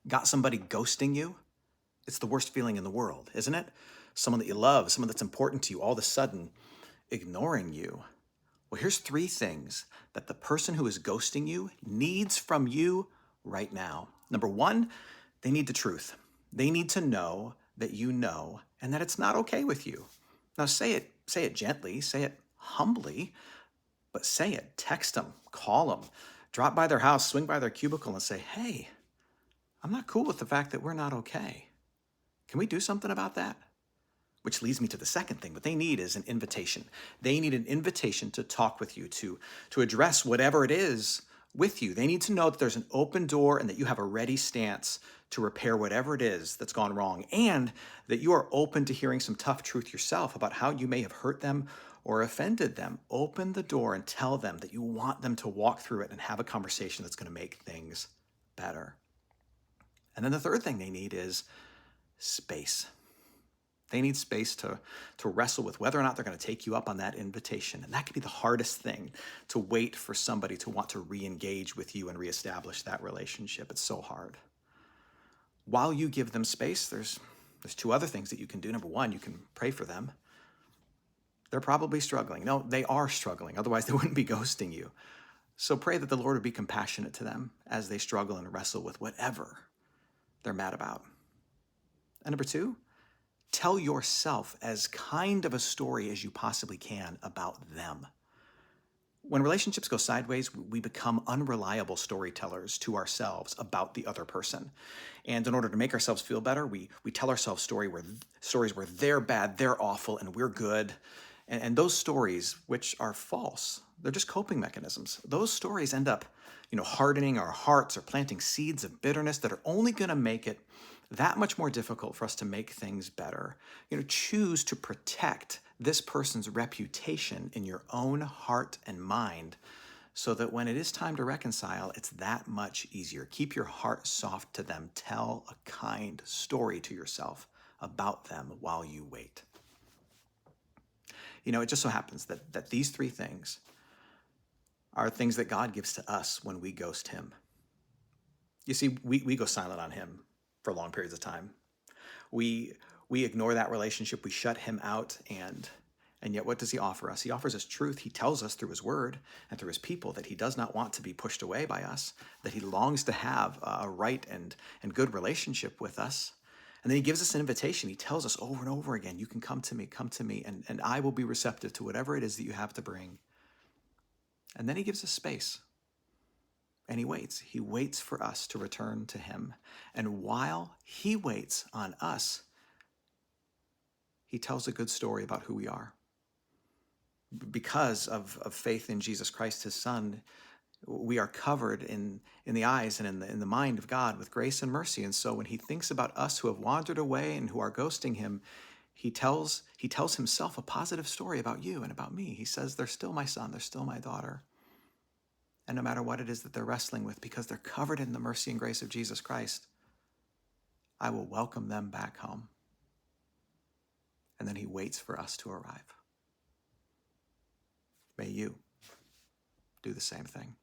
Got somebody ghosting you? It's the worst feeling in the world, isn't it? Someone that you love, someone that's important to you, all of a sudden ignoring you. Well, here's three things that the person who is ghosting you needs from you right now. Number one, they need the truth. They need to know that you know and that it's not okay with you. Now say it gently, say it humbly, but say it. Text them, call them, drop by their house, swing by their cubicle and say, "Hey, I'm not cool with the fact that we're not okay. Can we do something about that?" Which leads me to the second thing. What they need is an invitation. They need an invitation to talk with you, to address whatever it is with you. They need to know that there's an open door and that you have a ready stance to repair whatever it is that's gone wrong, and that you are open to hearing some tough truth yourself about how you may have hurt them or offended them. Open the door and tell them that you want them to walk through it and have a conversation that's going to make things better. And then the third thing they need is space. They need space to wrestle with whether or not they're going to take you up on that invitation. And that can be the hardest thing, to wait for somebody to want to re-engage with you and reestablish that relationship. It's so hard. While you give them space, there's two other things that you can do. Number one, you can pray for them. They're probably struggling. No, they are struggling. Otherwise, they wouldn't be ghosting you. So pray that the Lord would be compassionate to them as they struggle and wrestle with whatever they're mad about. And number two, tell yourself as kind of a story as you possibly can about them. When relationships go sideways, we become unreliable storytellers to ourselves about the other person. And in order to make ourselves feel better, we tell ourselves stories where they're bad, they're awful, and we're good. And those stories, which are false, they're just coping mechanisms. Those stories end up, hardening our hearts or planting seeds of bitterness that are only going to make it that much more difficult for us to make things better. Choose to protect this person's reputation in your own heart and mind so that when it is time to reconcile, it's that much easier. Keep your heart soft to them. Tell a kind story to yourself about them while you wait. It just so happens that these three things are things that God gives to us when we ghost him. You see, we go silent on him for long periods of time. We ignore that relationship, we shut him out, and yet what does he offer us? He offers us truth. He tells us through his word and through his people that he does not want to be pushed away by us, that he longs to have a right and good relationship with us. And then he gives us an invitation. He tells us over and over again, you can come to me, and I will be receptive to whatever it is that you have to bring. And then he gives us space. And he waits. He waits for us to return to him. And while he waits on us, he tells a good story about who we are. Because of faith in Jesus Christ, his son, we are covered in the eyes and in the mind of God with grace and mercy. And so when he thinks about us who have wandered away and who are ghosting him, he tells himself a positive story about you and about me. He says, they're still my son, they're still my daughter. And no matter what it is that they're wrestling with, because they're covered in the mercy and grace of Jesus Christ, I will welcome them back home. And then he waits for us to arrive. May you do the same thing.